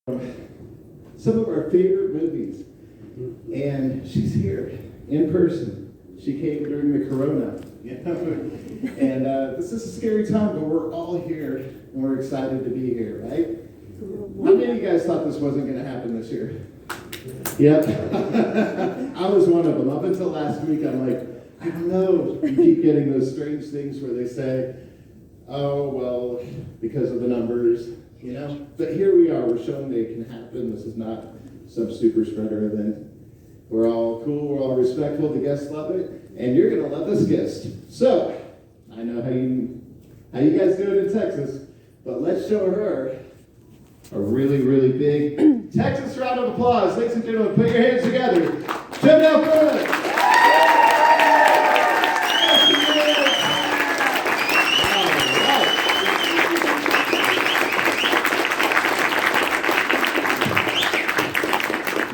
some of our favorite movies. And she's here in person. She came during the corona. And this is a scary time, but we're all here and we're excited to be here, right? How many of you guys thought this wasn't going to happen this year? Yep. I was one of them. Up until last week, I'm like, I don't know. You keep getting those strange things where they say, oh, well, because of the numbers, you know? But here we are. We're showing that it can happen. This is not some super spreader event. We're all cool. We're all respectful. The guests love it. And you're going to love this guest. So, I know how you guys do it in Texas, but let's show her a really, really big Texas round of applause. Ladies and gentlemen, put your hands together. Jodelle Ferland.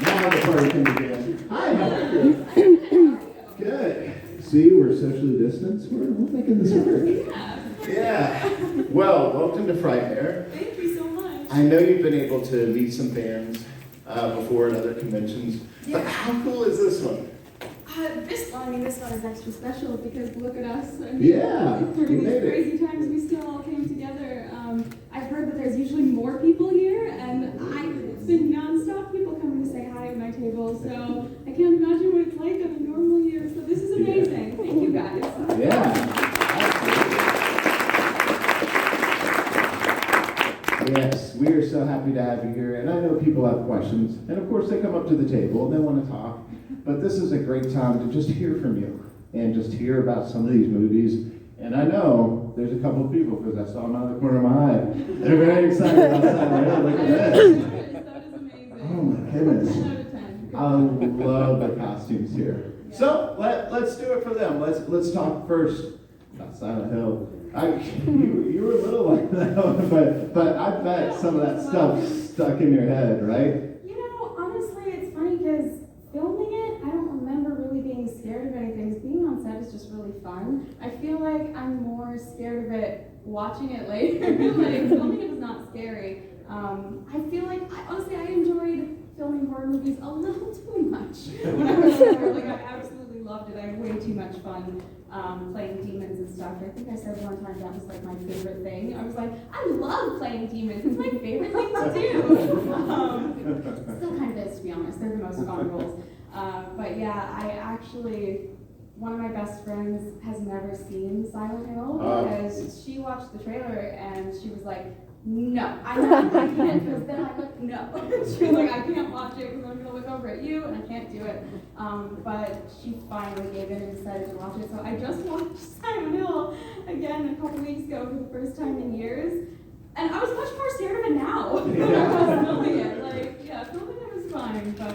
Now the party can begin. Hi, how are you? Good. See, we're socially distanced. We're making this work. Yeah. Well, welcome to Frightmare. Thank you so much. I know you've been able to meet some fans before at other conventions, but how cool is this one? This one is extra special because look at us. I mean, Yeah, during you these made it. crazy times, we still all came together. I've heard that there's usually more people here, and it's been nonstop people coming to say hi at my table, so I can't imagine what it's like on a normal year, so this is amazing. Thank you guys. Yeah. Yes, we are so happy to have you here, and I know people have questions, and of course they come up to the table and they want to talk, but this is a great time to just hear from you, and just hear about some of these movies, and I know there's a couple of people, because I saw them out of the corner of my eye, they're very excited outside my head, look at this. That is amazing. Oh my goodness. 10 out of 10. I love the costumes here. So let's do it for them. Let's talk first about Silent Hill. You were a little like that, but I bet some of that stuff stuck in your head, right? You know, honestly, it's funny because filming it, I don't remember really being scared of anything. Being on set is just really fun. I feel like I'm more scared of it watching it later. Like, filming it is not scary. I feel like, honestly, I enjoyed filming horror movies a little too much when I was younger. Like, I absolutely loved it. I had way too much fun playing demons and stuff. I think I said one time that was like my favorite thing. I was like, I love playing demons. It's my favorite thing to do. Still kind of is, to be honest. They're the most fun roles. But yeah, one of my best friends has never seen Silent Hill because she watched the trailer and she was like, no, I can't, because then I look, no. She was like, I can't watch it because I'm going to look over at you and I can't do it. But she finally gave in and decided to watch it. So I just watched Silent Hill again a couple weeks ago for the first time in years. And I was much more scared of it now than I was filming it. Like, yeah, filming it was fine, but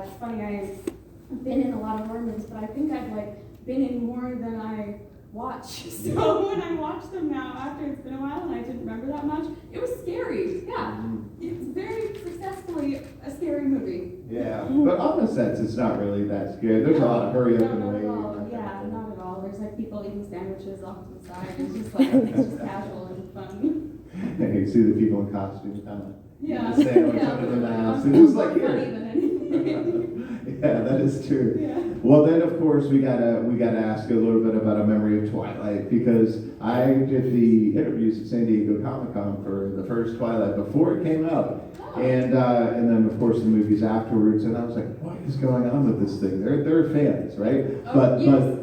it's funny, I've been in a lot of horror movies, but I think I've been in more than I watch. So when I watch them now, after it's been a while and I didn't remember that much, it was scary. Yeah, it's very successfully a scary movie. Yeah, but on the sets, it's not really that scary. There's a lot of hurry up and Not wait. at all. Yeah, not at all. There's like people eating sandwiches off to the side. It's just like, it's just casual and fun. And you see the people in costumes kind of Yeah. the sandwich under the mask. It's just like more funny here. than anything. Yeah, that is true. Yeah. Well, then of course we gotta ask a little bit about A Memory of Twilight, because I did the interviews at San Diego Comic-Con for the first Twilight before it came out, and then of course the movies afterwards, and I was like, what is going on with this thing? They're fans, right? But the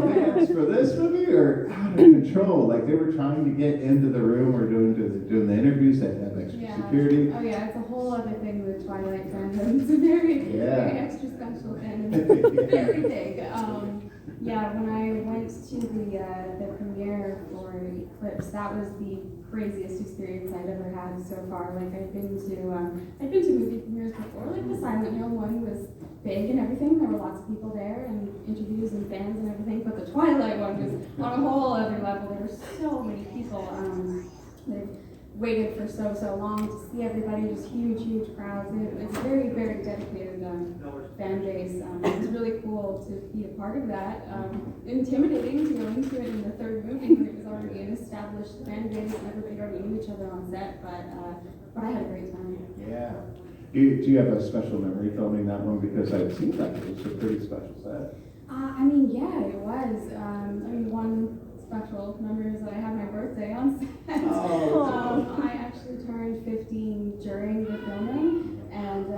fans for this movie are out of control. Like, they were trying to get into the room or doing the interviews. They had extra security. Oh yeah, it's a whole other thing with Twilight fandom. It's a very extra special and very big. Yeah, when I went to the premiere for Eclipse, that was the craziest experience I've ever had so far. Like, I've been to movie premieres before. Like, the Silent Hill one was big and everything. There were lots of people there and interviews and fans and everything. But the Twilight one was on a whole other level. There were so many people. They waited for so long to see everybody. Just huge crowds. It's very, very dedicated fan base. It's really cool to be a part of that. Intimidating to go into it in the third movie when it was already an established fan base and everybody already knew each other on set. But I had a Do you have a special memory filming that one? Because it seems like it was a pretty special set. I mean, yeah, it was. I mean, one special memory is that I had my birthday on set. Oh. I actually turned 15 during the filming, and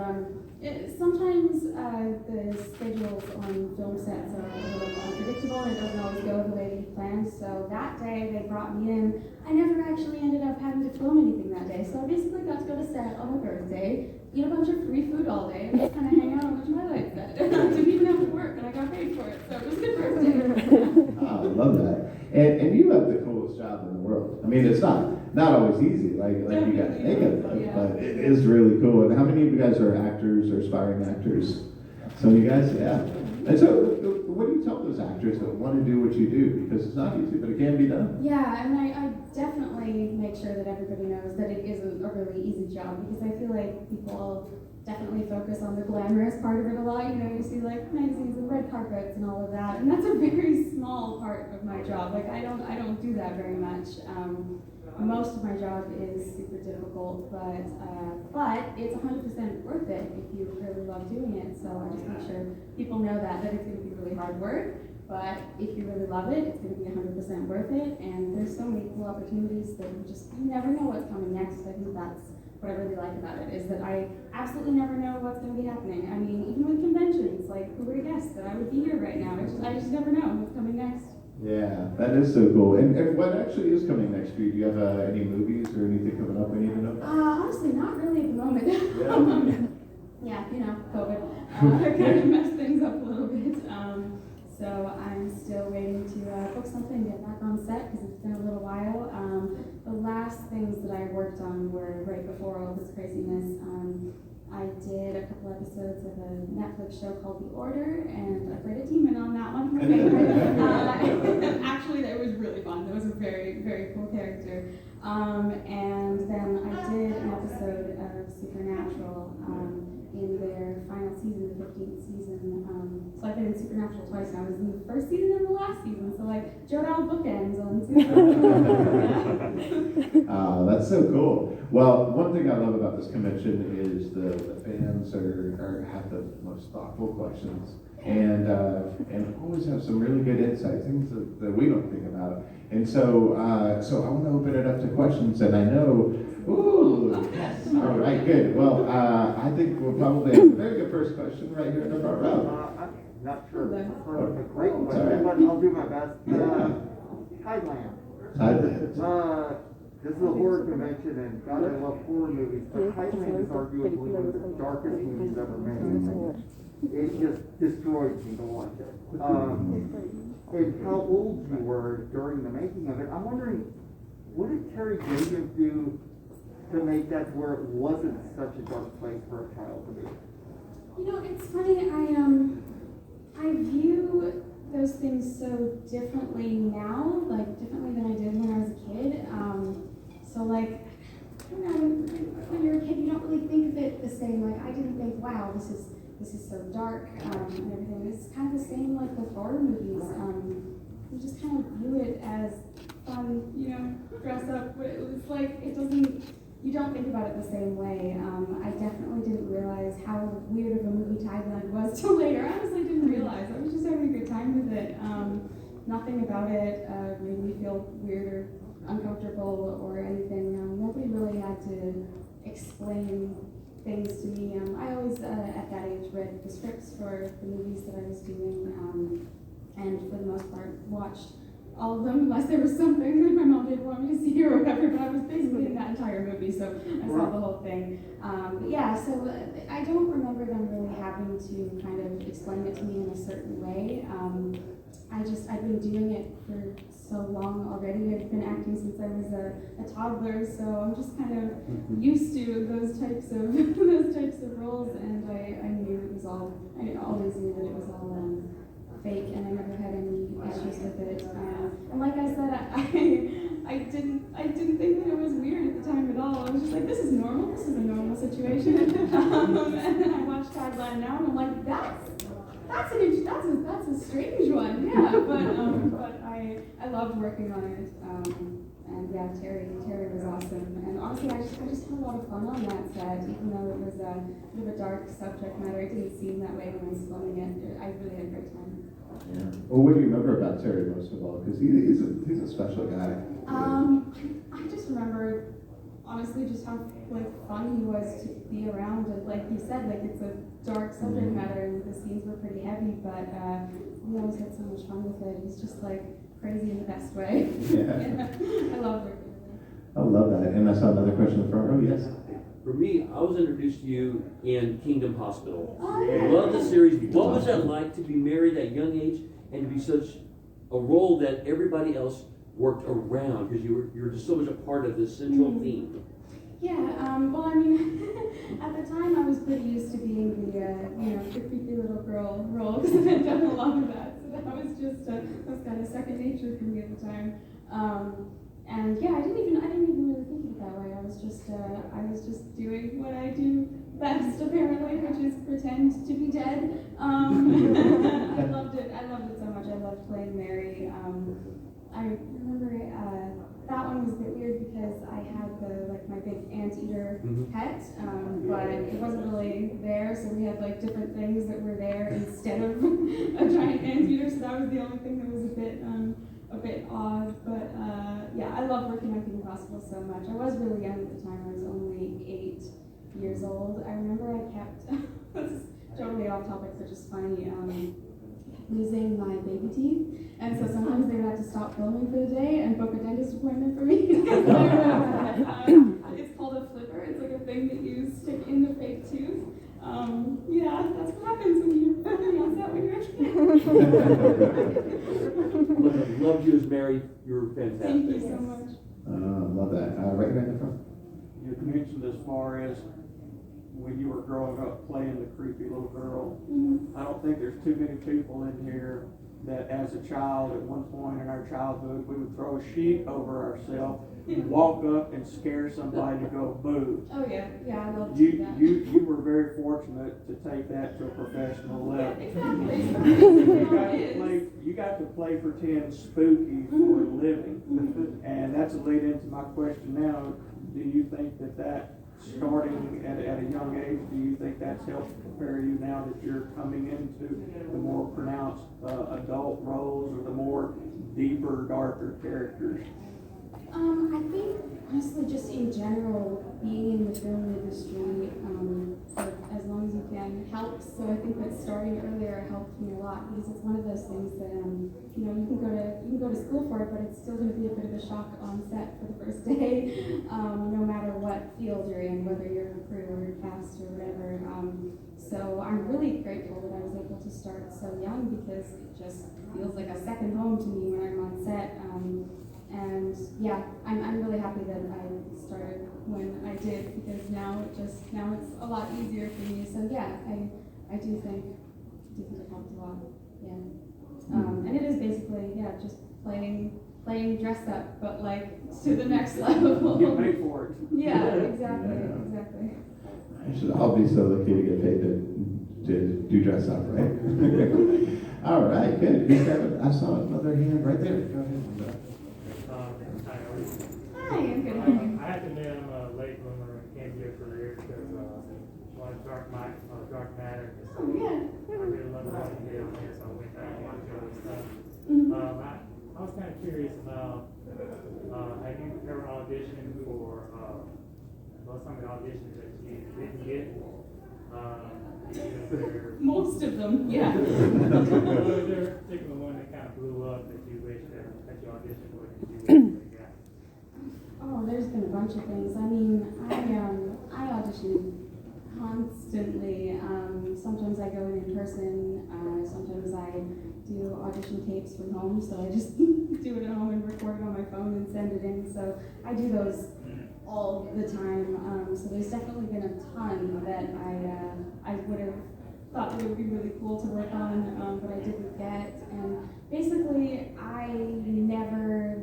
sometimes the schedules on film sets are a little unpredictable and it doesn't always go the way you planned. So that day they brought me in. I never actually ended up having to film anything that day. So I basically got to go to set on my birthday, eat a bunch of free food all day, and just kind of hang out and watch my life set. I didn't even have to work, and I got paid for it. So it was a good birthday. Oh, I love that. And you have the coolest job in the world. I mean, it's not always easy, like you got makeup, but it is really cool. And how many of you guys are actors or aspiring actors? Some of you guys, yeah. And so, what do you tell those actors that want to do what you do? Because it's not easy, but it can be done. Yeah, and I definitely make sure that everybody knows that it isn't a really easy job, because I feel like people definitely focus on the glamorous part of it a lot. You know, you see like magazines and red carpets and all of that, and that's a very small part of my job. Like I don't do that very much. Most of my job is super difficult, but it's 100% worth it if you really love doing it. So I just make sure people know that it's going to be really hard work, but if you really love it, it's going to be 100% worth it. And there's so many cool opportunities that you never know what's coming next. I think that's what I really like about it, is that I absolutely never know what's going to be happening. I mean, even with conventions, like who would have guessed that I would be here right now? I just never know what's coming next. Yeah, that is so cool. And what actually is coming next for you? Do you have any movies or anything coming up we need to know? Honestly, not really at the moment. Yeah. Yeah, you know, COVID kind of messed things up a little bit. So I'm still waiting to book something, get back on set, because it's been a little while. The last things that I worked on were right before all this craziness. I did a couple episodes of a Netflix show called The Order, and I played a demon on that one. Actually, that was really fun. That was a very, very cool character. And then I did an episode of Supernatural in their final season, the 15th season. So I've been in Supernatural twice now. I was in the first season and the last season. So like Jodelle bookends on Supernatural. That's so cool. Well, one thing I love about this convention is the fans have the most thoughtful questions and always have some really good insights, things that we don't think about. And so I want to open it up to questions, and I know, yes, all right, good. Well, I think we'll probably have a very good first question right here in the front row. I'm not sure if it's a great question, but I'll do my best. Thailand. This is a horror convention, and God, I love horror movies, but Thailand is arguably one of the darkest movies ever made. It just destroys me to watch it. And how old you were during the making of it. I'm wondering, what did Terry Gilliam do to make that where it wasn't such a dark place for a child to be? You know, it's funny, I view those things so differently now, like differently than I did when I was a kid. So like, I don't know, when you're a kid, you don't really think of it the same. Like, I didn't think, wow, this is so dark and everything. It's kind of the same like with horror movies. You just kind of view it as fun, you know, dress up. But it was like, you don't think about it the same way. I definitely didn't realize how weird of a movie Thailand was till later. I honestly didn't realize. I was just having a good time with it. Nothing about it made me feel weird or uncomfortable or anything. Nobody really had to explain things to me. I always, at that age, read the scripts for the movies that I was doing, and for the most part, watched all of them, unless there was something that my mom didn't want me to see or whatever, but I was basically in that entire movie, so I saw the whole thing. So I don't remember them really having to kind of explain it to me in a certain way. I've been doing it for so long already. I've been acting since I was a toddler, so I'm just kind of used to those types of roles, and I knew it was all, I always knew that it was all fake, and I never had any issues with it. And like I said, I didn't think that it was weird at the time at all. I was just like, this is normal. This is a normal situation. And then I watched Thailand now, and I'm like, that's a strange one. Yeah, but I loved working on it, and yeah, Terry was awesome. And honestly, I just had a lot of fun on that set, even though it was a bit of a dark subject matter. It didn't seem that way when I was filming it. I really had a great time. Yeah. Well, what do you remember about Terry most of all? Because he's a special guy. I just remember, honestly, just how like fun he was to be around. And like you said, like it's a dark subject matter, and the scenes were pretty heavy, but we always had so much fun with it. He's just like crazy in the best way. Yeah. I love working with him. I love that. And I saw another question in the front row. Yes. For me, I was introduced to you in Kingdom Hospital. Oh, yeah. I love the series. What was that like to be married at a young age and to be such a role that everybody else worked around, because you were just so much a part of this central theme? Yeah, well, I mean, at the time I was pretty used to being the creepy little girl role, because I had done a lot of that. So that was just that was kind of second nature for me at the time. And yeah, I didn't even really think of it that way. I was just doing what I do best apparently, which is pretend to be dead. I loved it. I loved it so much. I loved playing Mary. I remember that one was a bit weird because I had my big anteater pet, but it wasn't really there, so we had like different things that were there instead of a giant anteater. So that was the only thing that was a bit odd. But yeah, I love working on Kingdom Hospital so much. I was really young at the time. I was only 8 years old. I remember I kept this is totally off topic, but just funny. Losing my baby teeth, and so sometimes they would have to stop filming for the day and book a dentist appointment for me. It's called a flipper. It's like a thing that you stick in the fake tooth. Yeah, that's what happens when you're filming on set when you're a kid. Look, I loved you as Mary. You were fantastic. Thank you so much. Love that. Right in the front. You mentioned as far as when you were growing up playing the creepy little girl. I don't think there's too many people in here that as a child at one point in our childhood we would throw a sheet over ourselves, walk up and scare somebody to go boo. Oh yeah, I love to do that. You were very fortunate to take that to a professional level. Exactly. You got to play pretend spooky for a living. And that's a lead into my question now. Do you think that starting at a young age, do you think that's helped prepare you now that you're coming into the more pronounced adult roles or the more deeper, darker characters? I think honestly, just in general, being in the film industry for as long as you can helps. So I think that starting earlier helped me a lot, because it's one of those things that you can go to school for it, but it's still going to be a bit of a shock on set for the first day, no matter what field you're in, whether you're a crew or a cast or whatever. So I'm really grateful that I was able to start so young, because it just feels like a second home to me when I'm on set. And yeah, I'm really happy that I started when I did, because now it's a lot easier for me. So yeah, I do think it helped a lot. Yeah, and it is basically just playing dress up, but like to the next level. Get paid for it. Yeah, exactly. I should all be so lucky to get paid to do dress up, right? All right, good. I saw another hand right there. Go ahead. Hi, I'm good. How are you? I had to admit I'm a late bloomer and came to your career because one dark matter. Oh yeah. I really love what you did on there, so I went back and watched all this stuff. I was kind of curious about have you ever auditioned for some of the auditions that you didn't get? Most of them, yeah. Was there a particular one that kind of blew up that you wish that you auditioned for that you wish you got? Oh, there's been a bunch of things. I mean, I audition constantly. Sometimes I go in person. Sometimes I do audition tapes from home. So I just do it at home and record it on my phone and send it in. So I do those all the time. So there's definitely been a ton that I would have thought that it would be really cool to work on, but I didn't get. And basically, I never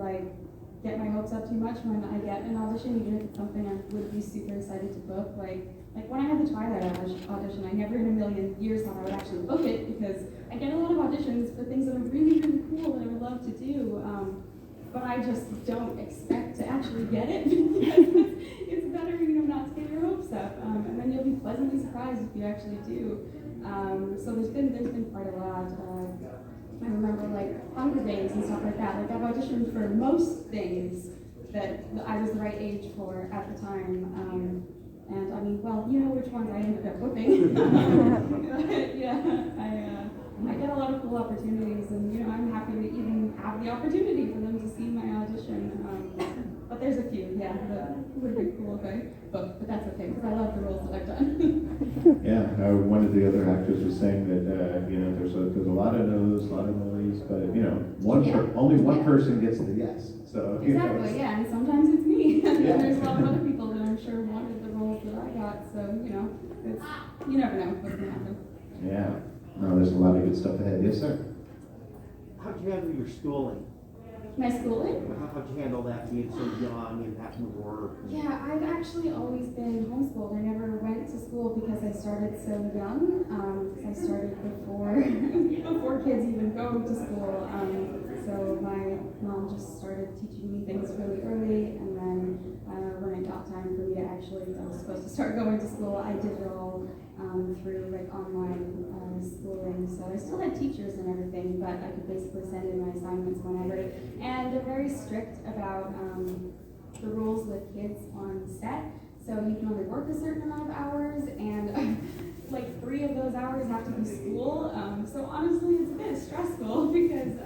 get my hopes up too much when I get an audition, even if it's something I would be super excited to book. Like when I had the Twilight audition, I never in a million years thought I would actually book it, because I get a lot of auditions for things that are really, really cool that I would love to do. but I just don't expect to actually get it because it's better, not to get your hopes up, and then you'll be pleasantly surprised if you actually do. So there's been quite a lot. I remember like Hunger Games and stuff like that. Like I've auditioned for most things that I was the right age for at the time. And I mean, well, you know which ones I ended up whipping. Yeah, I get a lot of cool opportunities, and I'm happy to even have the opportunity for them to see my audition. But there's a few, yeah, that would be cool if I booked, but that's okay because I love the roles that I've done. Yeah, one of the other actors was saying that there's a lot of no's, a lot of no's, but only one person gets the yes. So Exactly, yeah, and sometimes it's me. Yeah. And there's a lot of other people that I'm sure wanted the roles that I got. So it's you never know what's gonna happen. Yeah, no, there's a lot of good stuff ahead. Yes, sir. How'd you handle your schooling? My schooling? How'd you handle that being so young and having to work? Yeah, I've actually always been homeschooled. I never went to school because I started so young. I started before kids even go to school. So my mom just started teaching me things really early, and then when it got time for me to I was supposed to start going to school, I did it all through like online schooling. So I still had teachers and everything, but I could basically send in my assignments whenever. And they're very strict about the rules with kids on set. So you can only work a certain amount of hours, and like 3 of those hours have to be school. So honestly, it's a bit stressful because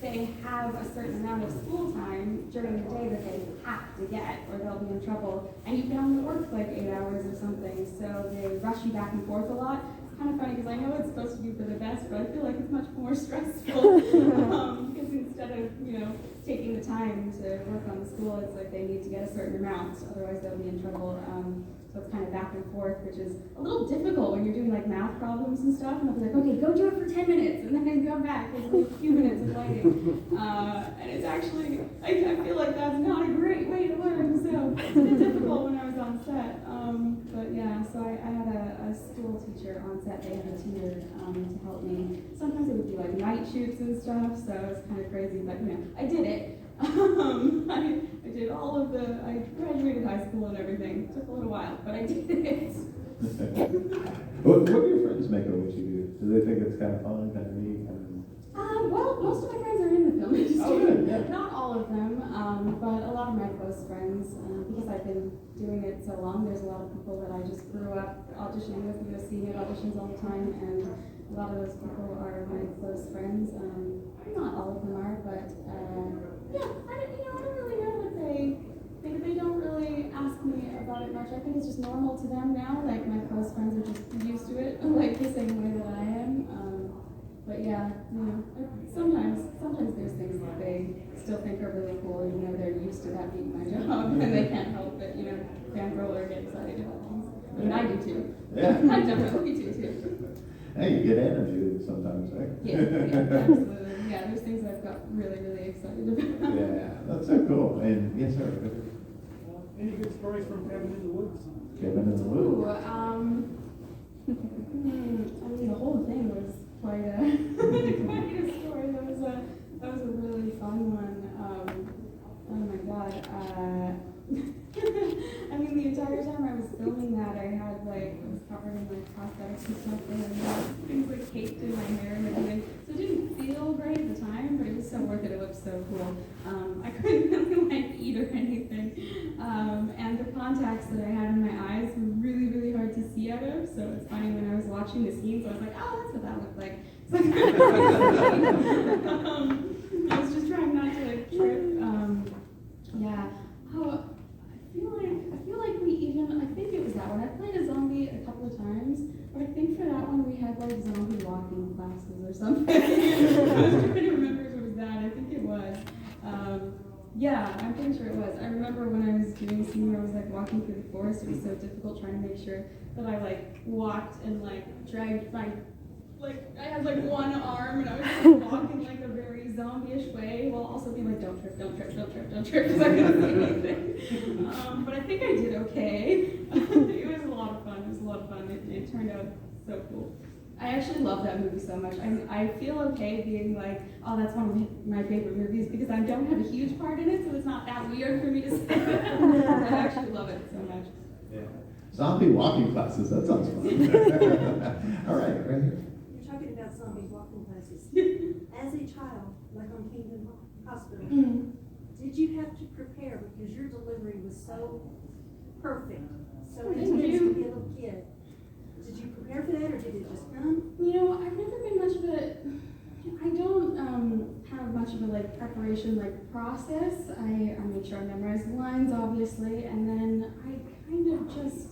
they have a certain amount of school time during the day that they have to get, or they'll be in trouble. And you can only work like 8 hours or something, so they rush you back and forth a lot. It's kind of funny because I know it's supposed to be for the best, but I feel like it's much more stressful because instead of taking the time to work on the school, it's like they need to get a certain amount, otherwise they'll be in trouble. So it's kind of back and forth, which is a little difficult when you're doing like math problems and stuff, and they'll be like, okay, go do it for 10 minutes, and then come back. It's like a few minutes of waiting. And it's actually, I feel like that's not a great way to learn, so it's a bit difficult when I was on set. But yeah, so I had a school teacher on set. They had a tutor to help me. Sometimes it would be like night shoots and stuff, so it was kind of crazy, but I did it. I did all of I graduated high school and everything. It took a little while, but I did it. What do your friends make of what you do? Do they think it's kind of fun, kind of neat? Well, most of my friends are in the film industry. Oh, good, yeah. Not all of them, but a lot of my close friends, because I've been doing it so long, there's a lot of people that I just grew up auditioning with, seeing at auditions all the time, and a lot of those people are my close friends. Not all of them are, but yeah, I don't really know what they think. They don't really ask me about it much. I think it's just normal to them now. Like my close friends are just used to it, like the same way that I am. But yeah, sometimes there's things that they still think are really cool, even though they're used to that being my job, and they can't help it, fangirl or get excited about things. I mean, I do too. Yeah. I definitely do too. Hey, you get energy sometimes, right? Yeah, absolutely. Yeah, there's things I've got really, really excited about. Yeah, that's so cool. And yes, sir. Any good stories from Cabin in the Woods? Cabin in the Woods. I mean, the whole thing was quite a story. That was a really fun one. Oh my god. I mean, the entire time I was filming that, I was covered in prosthetics and stuff, and things caked in my hair and everything. So it didn't feel great at the time, but it was so worth it. It looked so cool. I couldn't really eat or anything. And the contacts that I had in my eyes were really, really hard to see out of. So it's funny when I was watching the scenes, I was like, oh, that's what that looked like. I was just trying not to trip. Yeah. Oh, I feel like I think it was that one. I played a zombie a couple of times, but I think for that one we had zombie walking classes or something. I was trying to remember if it was that. I think it was. Yeah, I'm pretty sure it was. I remember when I was doing a scene where I was walking through the forest, it was so difficult trying to make sure that I walked and dragged my I had one arm and I was just walking a very zombie-ish way while also being don't trip, don't trip, don't trip, don't trip, because I couldn't see anything. But I think I did okay. It was a lot of fun. It turned out so cool. I I actually love that movie so much. I feel okay being like, oh, that's one of my favorite movies because I don't have a huge part in it, so it's not that weird for me to say. I actually love it so much. Yeah. Zombie walking classes, that sounds fun. All right, right here. You're talking about zombie walking classes. As a child, like on Kingdom Hospital, did you have to prepare because your delivery was so perfect, so Thank intense you. to be a little kid? Did you prepare for that, or did it just come? You know, I've never been much of a, I don't have much of a like preparation like process. I make sure I memorize the lines, obviously, and then I kind of just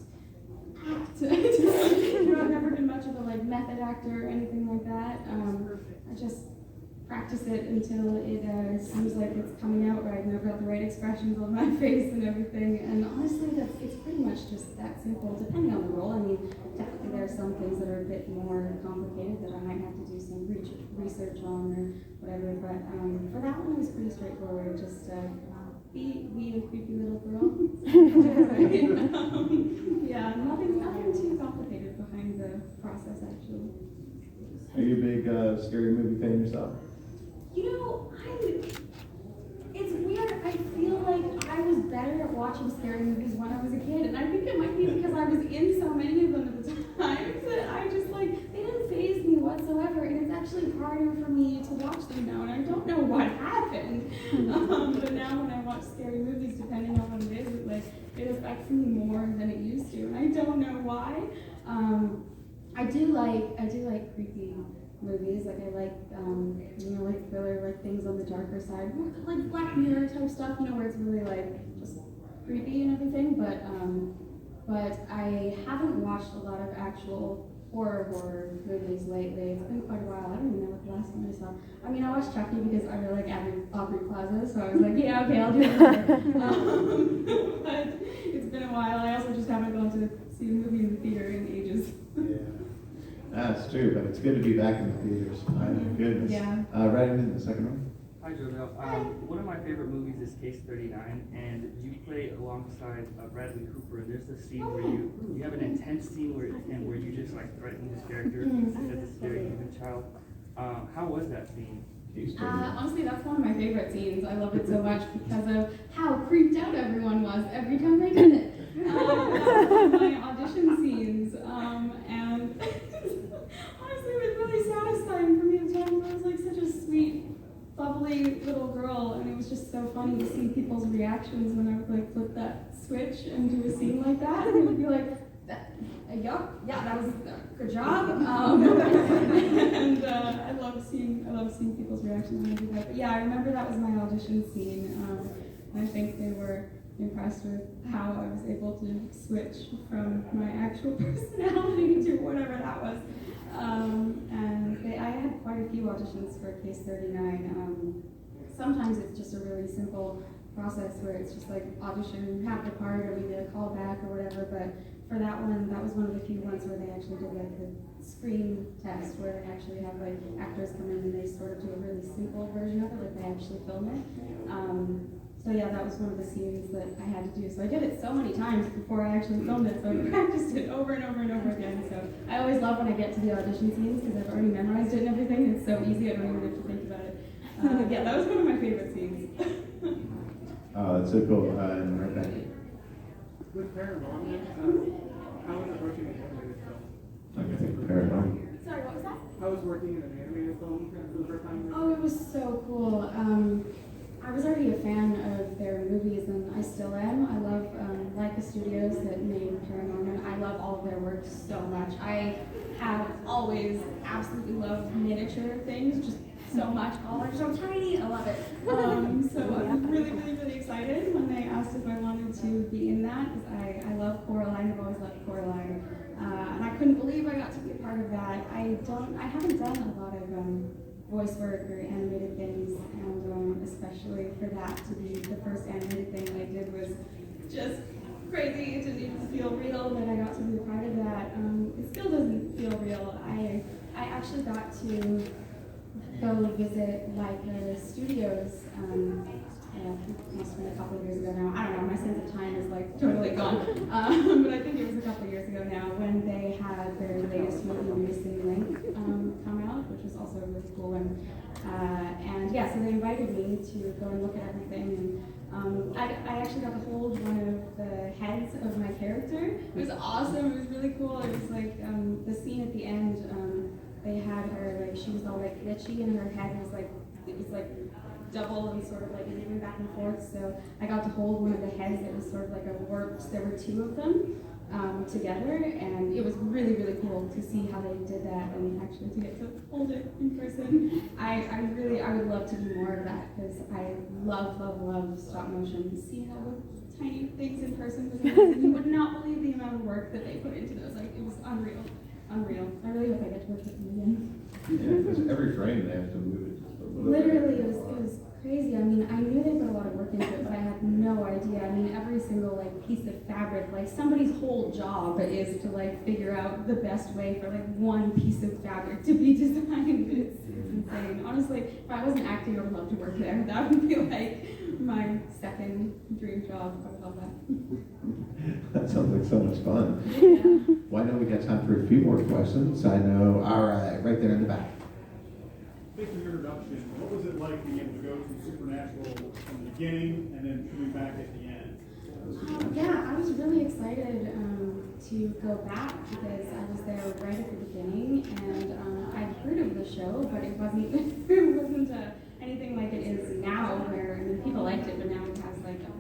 act. I've never been much of a like method actor or anything like that. I just practice it until it seems like it's coming out right, and I've got the right expressions on my face and everything. And honestly, it's pretty much just that simple, depending on the role. I mean, definitely there are some things that are a bit more complicated that I might have to do some research on or whatever. But for that one, it was pretty straightforward. Just be a creepy little girl. Yeah, nothing too complicated behind the process, actually. Are you a big scary movie fan yourself? You know, it's weird. I feel like I was better at watching scary movies when I was a kid, and I think it might be because I was in so many of them at the time that I just like, they didn't faze me whatsoever, and it's actually harder for me to watch them now, and I don't know what happened. But now when I watch scary movies, depending on what it is, it affects me more than it used to, and I don't know why. I do like creepy movies. Like I like like thriller, like things on the darker side, like Black Mirror type stuff. Where it's really like just creepy and everything. But I haven't watched a lot of actual horror movies lately. It's been quite a while. I don't even know what the last one I saw. I mean, I watched Chucky because I really like Aubrey Plaza, so I was like, yeah, okay, I'll do it. But it's been a while. I also just haven't gone to see a movie in the theater in ages. Yeah. That's true, but it's good to be back in the theaters. My goodness. Yeah. Right in the second one. Hi, Jodelle. One of my favorite movies is Case 39, and you play alongside Bradley Cooper. And there's this scene where you have an intense scene where you just like threaten this character as a scary human child. How was that scene? Honestly, that's one of my favorite scenes. I love it so much because of how creeped out everyone was every time I did it. That was one of my audition scenes, and honestly, it was really satisfying for me at times. I was like such a sweet, bubbly little girl, and it was just so funny to see people's reactions when I would like flip that switch and do a scene like that, and it would be like, yeah, that was good job. And I love seeing people's reactions when I do that. But yeah, I remember that was my audition scene, and I think they were impressed with how I was able to switch from my actual personality to whatever that was. I had quite a few auditions for Case 39. Sometimes it's just a really simple process where it's just like audition, you have the part, or we get a call back or whatever. But for that one, that was one of the few ones where they actually did like the screen test, where they actually have like actors come in and they sort of do a really simple version of it, like they actually film it. So yeah, that was one of the scenes that I had to do. So I did it so many times before I actually filmed it, so I practiced it over and over and over again. So I always love when I get to the audition scenes because I've already memorized it and everything. It's so easy, I don't even have to think about it. Yeah, that was one of my favorite scenes. Oh, that's so cool. And right back. With paranormal, how was it working in an animated film? Paranormal. Sorry, what was that? How was working in an animated film for the first time? Oh, it was so cool. I was already a fan of their movies, and I still am. I love Leica Studios that made Paranorman. I love all of their work so much. I have always absolutely loved miniature things, just so much. All are so tiny. I love it. So I'm really, really, really excited when they asked if I wanted to be in that, because I love Coraline. I've always loved Coraline, and I couldn't believe I got to be a part of that. I haven't done a lot of voice work or animated things, and especially for that to be the first animated thing I did was just crazy. It didn't even feel real that I got to be a part of that. It still doesn't feel real. I actually got to go visit Leica Studios. Must have been a couple of years ago now. I don't know, my sense of time is like totally gone. But I think it was a couple of years ago now when they had their latest movie, Missing Link. really cool. And yeah, so they invited me to go and look at everything. And I actually got to hold one of the heads of my character. It was awesome. It was really cool. It was like the scene at the end. They had her like she was all like glitchy, and her head was like it was like double and sort of like moving back and forth. So I got to hold one of the heads that was sort of like a warped. There were two of them together, and it was really, really cool to see how they did that and actually to get to hold it in person. I would love to do more of that because I love stop motion. Seeing all the tiny things in person was amazing. You would not believe the amount of work that they put into those. Like, it was unreal. I really hope I get to work with them again. Yeah, because every frame they have to move it just a little bit. Literally, it was crazy. I mean, I knew they put a lot of work into it, but I had no idea. I mean, every single like piece of fabric, like somebody's whole job is to like figure out the best way for like one piece of fabric to be designed. It's insane. Honestly, if I wasn't acting, I would love to work there. That would be like my second dream job. I would love that. That sounds like so much fun. Yeah. Well, I know we got time for a few more questions. I know. All right, right there in the back. Thanks for your introduction. What was it like being able to go from Supernatural from the beginning and then coming back at the end? Yeah, I was really excited to go back because I was there right at the beginning, and I'd heard of the show, but it wasn't anything like it is now, where I mean people liked it, but now it has like a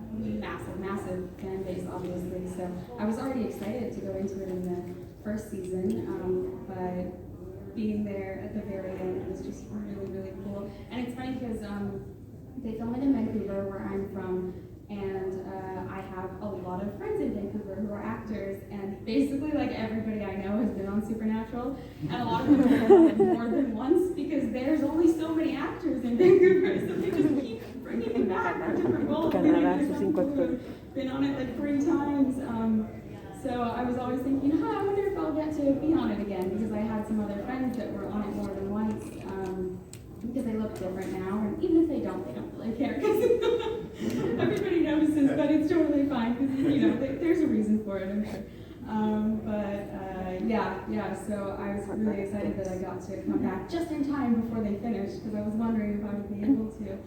massive fan base, obviously. So I was already excited to go into it in the first season, but being there at the very end was just really, really cool. And it's funny because they film it in Vancouver, where I'm from, and I have a lot of friends in Vancouver who are actors, and basically like everybody I know has been on Supernatural, and a lot of them have been on it more than once because there's only so many actors in Vancouver, so they just keep bringing them back for different roles. There's some people who have been on it like 3 times. So I was always thinking, I wonder if I'll get to be on it again, because I had some other friends that were on it more than once, because they look different now, and even if they don't really care, because everybody notices, but it's totally fine, because, there's a reason for it, I'm sure. So I was really excited that I got to come back just in time before they finished, because I was wondering if I would be able to,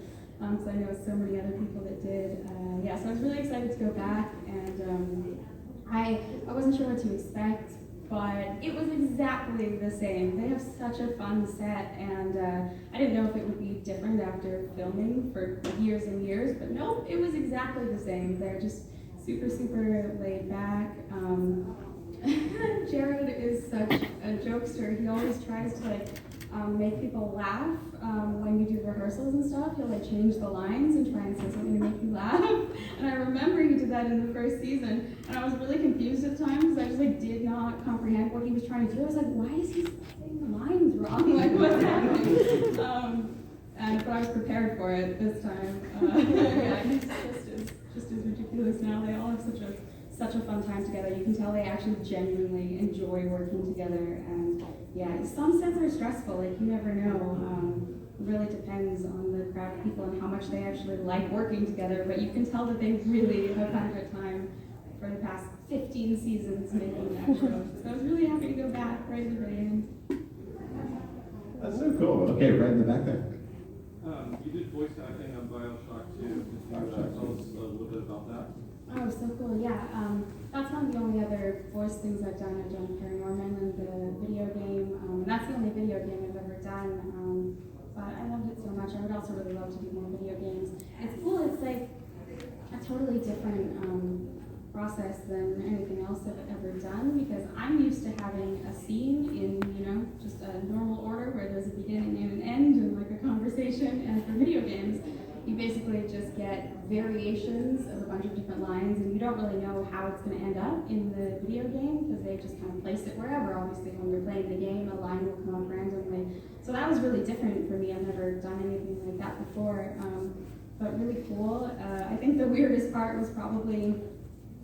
so I know so many other people that did. So I was really excited to go back, and I wasn't sure what to expect, but it was exactly the same. They have such a fun set, and I didn't know if it would be different after filming for years and years, but nope, it was exactly the same. They're just super, super laid back. Jared is such a jokester. He always tries to make people laugh when you do rehearsals and stuff. He'll change the lines and try and say something to make you laugh. And I remember he did that in the first season, and I was really confused at times because I just did not comprehend what he was trying to do. I was like, why is he saying the lines wrong? Like, what's happening? But I was prepared for it this time. He's just as ridiculous now. They all have such a fun time together. You can tell they actually genuinely enjoy working together, and some sets are stressful, like you never know. It really depends on the crowd of people and how much they actually like working together, but you can tell that they really have had a good time for the past 15 seasons making that show. So I was really happy to go back right at the very end. That's so cool. Okay, right in the back there. You did voice acting on BioShock 2. Can you tell us a little bit about that? Oh, so cool, yeah. That's not the only other voice things I've done. I've done Paranorman and the video game. That's the only video game I've ever done. But I loved it so much. I would also really love to do more video games. It's cool, it's like a totally different process than anything else I've ever done, because I'm used to having a scene in, just a normal order where there's a beginning and an end and like a conversation. And for video games, you basically just get variations of a bunch of different lines, and you don't really know how it's going to end up in the video game because they just kind of place it wherever. Obviously, when you're playing the game, a line will come up randomly. So that was really different for me. I've never done anything like that before, but really cool. I think the weirdest part was probably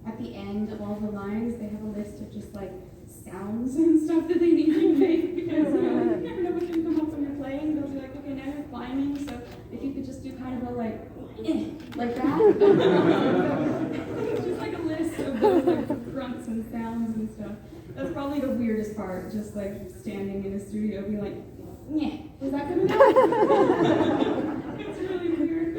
at the end of all the lines, they have a list of just like sounds and stuff that they need you to make, because you never know what's going to come up when you're playing. They'll be like, okay, now you're climbing, so if you could just do kind of a like that. It's just like a list of those like grunts and sounds and stuff. That's probably the weirdest part, just like standing in a studio being like, yeah, is that good enough? It's really weird.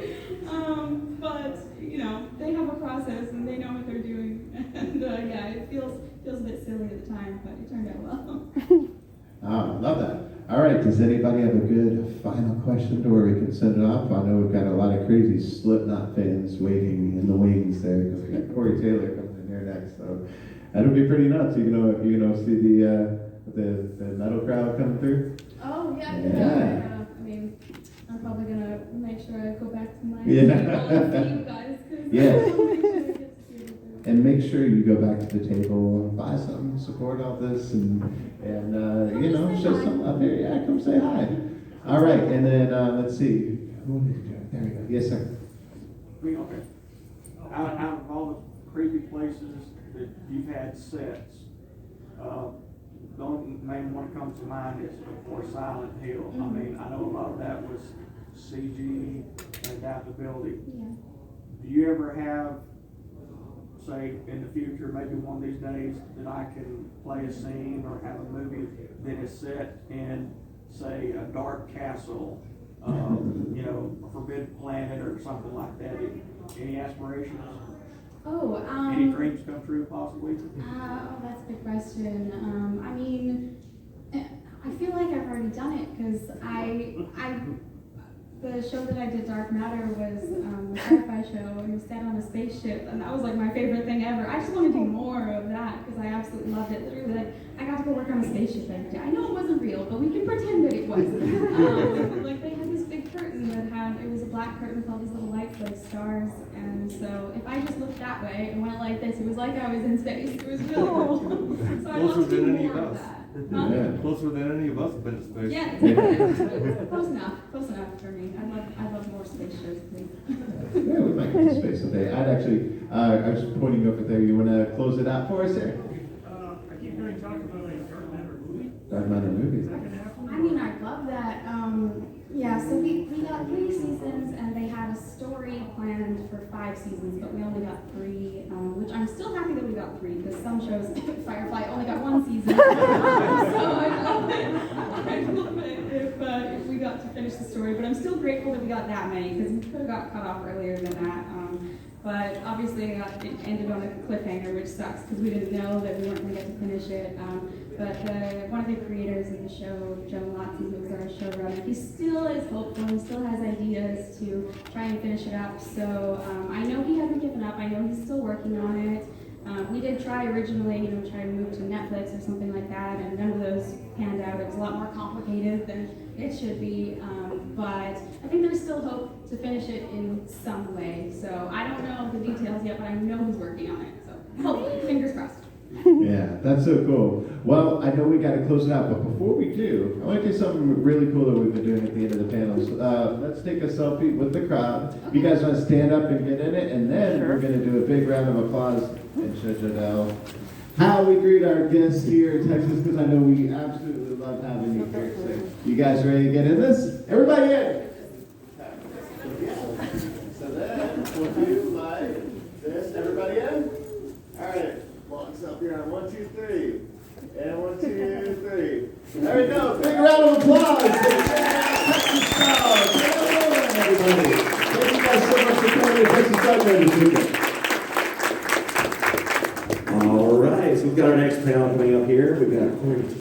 But, you know, they have a process and they know what they're doing. And yeah, it feels a bit silly at the time, but it turned out well. Oh, love that. All right, does anybody have a good final question to where we can send it off? I know we've got a lot of crazy Slipknot fans waiting in the wings there because we got Corey Taylor coming in here next. So that'll be pretty nuts. You know, if you see the metal crowd coming through. Oh, yeah. I mean, I'm probably going to make sure I go back to my Yeah. table and see you guys. Yeah. And make sure you go back to the table, buy something, support all this, and show some love here. Yeah, come say hi. All right, and then let's see. There we go. Yes, sir. Okay. Out of all the crazy places that you've had sets, the only main one that comes to mind is, of course, Silent Hill. I mean, I know a lot of that was CG and adaptability. Yeah. Do you ever have, say, in the future, maybe one of these days, that I can play a scene or have a movie that is set in, say, a dark castle, a forbidden planet or something like that? Any aspirations? Oh, Any dreams come true, possibly? That's a good question. I mean, I feel like I've already done it because the show that I did, Dark Matter, was a sci-fi show, and it was set on a spaceship, and that was like my favorite thing ever. I just want to do more of that because I absolutely loved it. Literally, like, I got to go work on a spaceship every day. I know it wasn't real, but we can pretend that it was. Like, they had this big curtain it was a black curtain with all these little lights like stars, and so if I just looked that way and went like this, it was like I was in space. It was really cool. So I want to do more of that. Huh? Yeah, closer than any of us have been to space. Yeah, close enough for me. I love more space shows, please. Yeah, we might go to space someday. I'd actually, I was pointing over there. You want to close it out for us there? I keep hearing talk about a Dark Matter movie. Dark Matter movies. I mean, I love that. So we got 3 seasons, and they had a story planned for 5 seasons, but we only got 3, which I'm still happy that we got 3, because some shows, Firefly, only got 1 season. So I'd love it if we got to finish the story, but I'm still grateful that we got that many, because we could have got cut off earlier than that. But obviously it ended on a cliffhanger, which sucks, because we didn't know that we weren't going to get to finish it. But one of the creators of the show, Joe Lotzi, who was our showrunner, he still is hopeful. He still has ideas to try and finish it up. So I know he hasn't given up. I know he's still working on it. We did try originally, try to move to Netflix or something like that, and none of those panned out. It was a lot more complicated than it should be. But I think there's still hope to finish it in some way. So I don't know the details yet, but I know he's working on it. So hopefully, fingers crossed. Yeah, that's so cool. Well, I know we got to close it out, but before we do, I want to do something really cool that we've been doing at the end of the panels. Let's take a selfie with the crowd. You guys want to stand up and get in it, and then we're going to do a big round of applause and show Jodelle how we greet our guests here in Texas, because I know we absolutely love having you here. So you guys ready to get in this? Everybody in! So then, we'll do like this. Everybody in? All right. Walks up here on 1, 2, 3.